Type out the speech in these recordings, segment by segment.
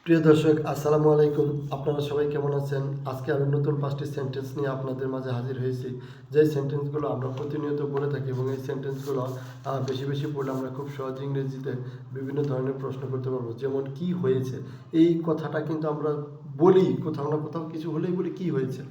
প্রিয় দর্শক, আসসালামু আলাইকুম। আপনারা সবাই কেমন আছেন? আজকে আমি নতুন 5টি সেন্টেন্স নিয়ে আপনাদের মাঝে হাজির হয়েছি। যে সেন্টেন্সগুলো আমরা প্রতিনিয়ত বলে থাকি এবং এই সেন্টেন্সগুলো বেশি বেশি পড়লে আমরা খুব সহজে ইংরেজিতে বিভিন্ন ধরনের প্রশ্ন করতে পারবো। যেমন কি হয়েছে, এই কথাটা কিন্তু আমরা বলি কোথাও না কোথাও, কিছু হলেই বলি কি হয়েছে।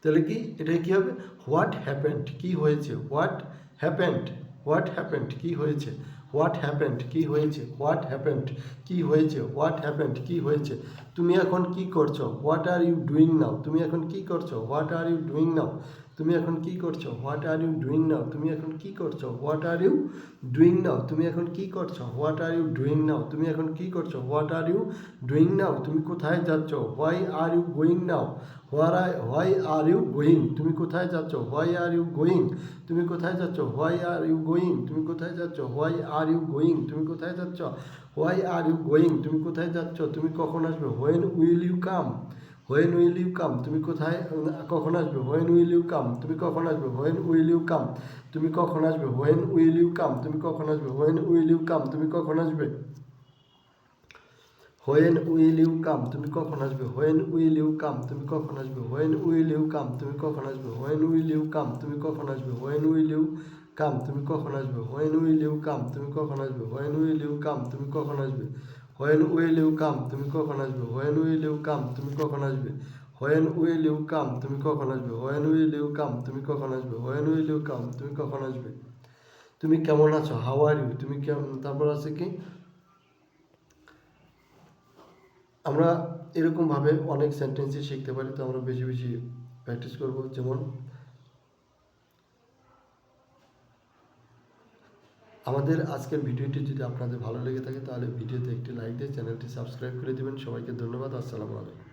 তাহলে কি এটাই কী হবে? হোয়াট হ্যাপেন্ড, কি হয়েছে। হোয়াট হ্যাপেন্ড, হোয়াট হ্যাপেন্ড, কি হয়েছে। হোয়াট হ্যাপেন্ড, কি হয়েছে। হোয়াট হ্যাপেন্ড, কি হয়েছে। হোয়াট হ্যাপেন্ড, কি হয়েছে। তুমি এখন কি করছো? What are you doing now, তুমি এখন কি করছো। What are you doing now, তুমি এখন কি করছো। What are you doing now, তুমি এখন কি করছো। What are you doing now, তুমি এখন কি করছো। What are you doing now, তুমি এখন কি করছো। What are you doing now, তুমি কোথায় যাচ্ছ। Why are you going now, why are you going, তুমি কোথায় যাচ্ছ। হোয়াই আর ইউ গোয়িং, তুমি কোথায় যাচ্ছ। হোয়াই আর ইউ গোয়িং, তুমি কোথায় যাচ্ছ। হোয়াই আর ইউ গোয়িং, তুমি কোথায় যাচ্ছ। হোয়াই আর ইউ গোয়িং, তুমি কোথায় যাচ্ছ। তুমি কখন আসবে। When will you come, when will you come, তুমি কোথায় কখন আসবে। হোয়েন উইল ইউ কাম, তুমি কখন আসবে। হোয়েন উইল ইউ কাম, তুমি কখন আসবে। হোয়েন উইল ইউ কাম, তুমি কখন আসবে। হোয়েন উইল ইউ কাম, তুমি কখন আসবে। হোয়েন উইল ইউ কাম, তুমি কখন আসবে। হোয়েন উইল ইউ কাম, তুমি কখন আসবে। হোয়েন উইল ইউ কাম, তুমি কখন আসবে। হোয়েন উইল ইউ কাম, তুমি কখন আসবে। হোয়েন উইল ইউ কাম, তুমি কখন আসবে। হোয়েন উইল ইউ কাম, তুমি কখন আসবে। হোয়েন উইল ইউ কাম, তুমি কখন আসবে। হোয়েন উইল ইউ কাম, তুমি কখন আসবে। হোয়েন উইল ইউ কাম, তুমি কখন আসবে। হোয়েন উইল ইউ কাম, তুমি কখন আসবে। হোয়েন উইল ইউ কাম, তুমি কখন আসবে। হোয়েন উইল ইউ কাম, তুমি কখন আসবে। তুমি কেমন আছো। হাউ আর ইউ, তুমি কেমন, তারপর আছে কি, আমরা এরকমভাবে অনেক সেন্টেন্সই শিখতে পারি। তো আমরা বেশি বেশি প্র্যাকটিস করব। যেমন আমাদের আজকের ভিডিওটি যদি আপনাদের ভালো লেগে থাকে তাহলে ভিডিওতে একটি লাইক দিয়ে চ্যানেলটি সাবস্ক্রাইব করে দেবেন। সবাইকে ধন্যবাদ। আসসালামু আলাইকুম।